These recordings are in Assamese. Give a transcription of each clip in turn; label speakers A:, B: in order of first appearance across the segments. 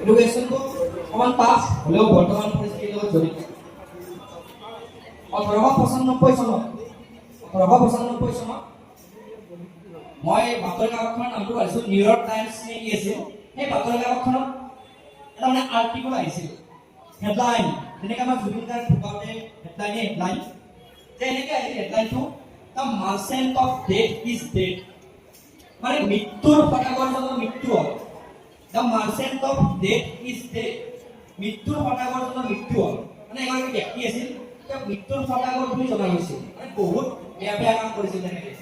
A: এডুকেশ্যনটো অকণমান টাফ হ'লেও বৰ্তমান পৰিস্থিতিৰ লগত জড়িত। 1895 চনত মই বাতৰি কাকতখনৰ নামটো পাইছোঁ, নিউয়ৰ্ক টাইমছ নে কি আছিল। সেই বাতৰি কাকতখনত এটা মানে আৰ্টিকল আহিছিল, হেডলাইন যেনেকৈ আমাৰ জুবিন গাৰ্গ ঢুকাওঁতে হেডলাইন যে এনেকৈ আহিছিল হেডলাইনটো, the merchant of death is dead, মানে মৃত্যুৰ সদাগৰজনৰ মৃত্যু হ'ল। The merchant of death is dead, মৃত্যুৰ সদাগৰজনৰ মৃত্যু হ'ল। মানে এগৰাকী ব্যক্তি আছিল, তেওঁ মৃত্যুৰ সদাগৰ বুলি জনা গৈছিল, মানে বহুত বেয়া বেয়া কাম কৰিছিল তেনেকৈ।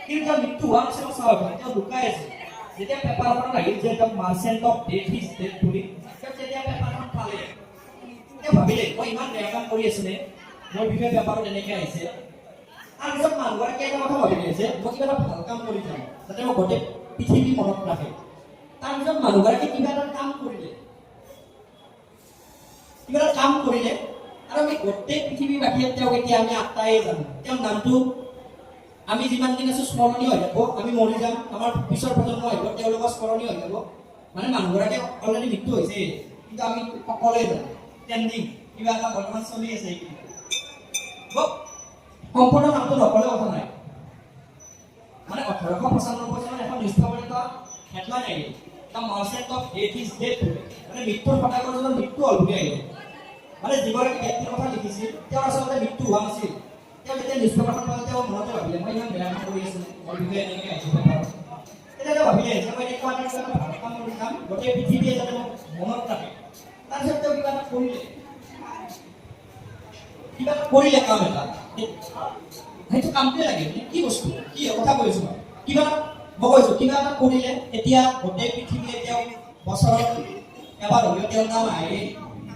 A: কিন্তু তেওঁৰ মৃত্যু হোৱা নাছিল স্বাভাৱিক, তেওঁ লুকাই আছিল। যেতিয়া পেপাৰখনত আহিল যে the merchant of death is dead বুলি, তেওঁ যেতিয়া পেপাৰখন পালে তেওঁ ভাবিলে মই ইমান বেয়া কাম কৰি আছিলে, মোৰ বিষয়ে পেপাৰত এনেকৈ আহিছে। তাৰপিছত মানুহগৰাকীয়ে এটা কথা ভাবিলে যে মই কিবা এটা ভাল কাম কৰি যাম যাতে মই গোটেই পৃথিৱী মনত ৰাখে। তাৰপিছত মানুহগৰাকীয়ে কিবা এটা কাম কৰিলে আৰু আমি গোটেই পৃথিৱীবাসীয়ে তেওঁক এতিয়া আমি আত্মাই জানো। তেওঁৰ নামটো আমি যিমান দিন আছো স্মৰণীয় হৈ যাব, আমি মৰি যাম, আমাৰ পিছৰ প্ৰজন্ম আহিব, তেওঁলোকৰ স্মৰণীয় হৈ যাব। মানে মানুহগৰাকীয়ে অলৰেডি মৃত্যু হৈছে, কিন্তু আমি সকলোৱে জানো ট্ৰেণ্ডিং কিবা এটা বৰ্তমান চলি আছে। সম্পূৰ্ণ নামটো নকলে কথা নাই, মানে 1895 চনত এখন নিউজ পেপাৰত এটা হেডলাইন আহিল, the merchant of death is dead, মানে মৃত্যুৰ সদাগৰজনৰ মৃত্যু হ'ল বুলি আহিল। মানে যিগৰাকী ব্যক্তিৰ কথা লিখিছিল তেওঁৰ আচলতে মৃত্যু হোৱা নাছিল। তেওঁ যেতিয়া নিউজ পেপাৰখন পালে তেওঁ মনতে ভাবিলে মই ইমান বেয়া কাম কৰি আছিলোঁ, মোৰ বিষয়ে এনেকৈ আহিছিল পেপাৰত। তেতিয়া তেওঁ ভাবিলে যে মই এনেকুৱা এটা ভাল কাম কৰি যাম, গোটেই পৃথিৱীয়ে যাতে মোক মনত ৰাখে। তাৰপিছত তেওঁ কিবা এটা কৰিলে কাম এটা, সেইটো কামটোৱে লাগে কি বস্তু কি কথা কৈছো কিবা মই কৈছো কিবা এটা কৰিলে এতিয়া গোটেই পৃথিৱীয়ে তেওঁ বছৰত এবাৰ হ'লেও তেওঁৰ নাম আহে,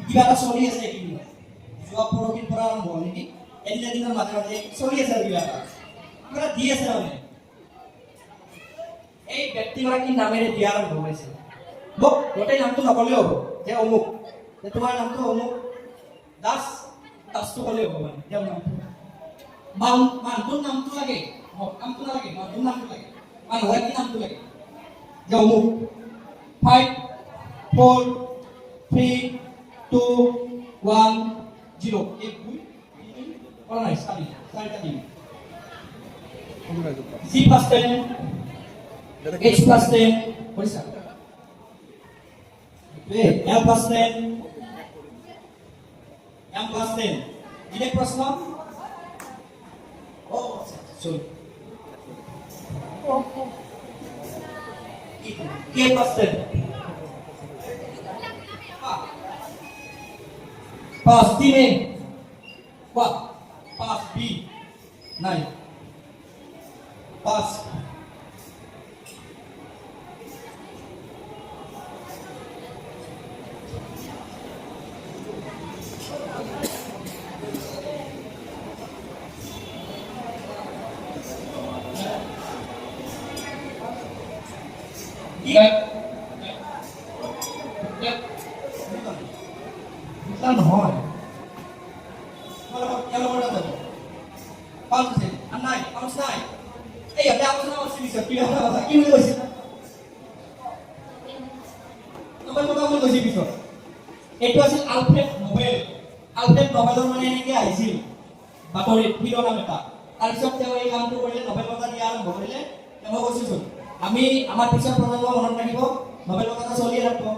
A: কিবা এটা চলি আছে। যোৱা পৰহিৰ পৰা আৰম্ভ হ'ল নেকি, এদিন এদিনৰ মাজে মাজে চলি আছে আৰু কিবা এটা দি আছে। মানে এই ব্যক্তিগৰাকীৰ নামেৰে দিয়া আৰম্ভ হৈছে। মোক গোটেই নামটো নকলেও হ'ব যে অমুক, যে তোমাৰ নামটো অমুক দাসটো ক'লেও হ'ব। মানে তেওঁৰ নামটো মানুহটোৰ নামটো লাগে, কামটো নালাগে, মানুহটোৰ নামটো লাগে, মানুহগৰাকীৰ নামটো লাগে। যে অমুক 5 4 3 2 1 0 কৰা নাই, চাৰিটা দিন G plus 10 H plus 10 কৰিছা, L plus 10 M plus 10 ইলেক প্ৰশ্ন K plus 10 pass D में what pass B 9 pass নহয় এইটো আছিল আলফ্ৰেড নোবেল। আলফ্ৰেড নোবেলৰ মানে এনেকৈ আহিছিল বাতৰিত শিৰোনাম এটা। তাৰপিছত তেওঁ এই কামটো কৰিলে, নোবেল বঁটা দিয়া আৰম্ভ কৰিলে। মই কৈছোচোন আমি আমাৰ পিছৰ প্ৰজন্ম মনত ৰাখিব, নোবেল বঁটা চলিয়ে ৰাখিব।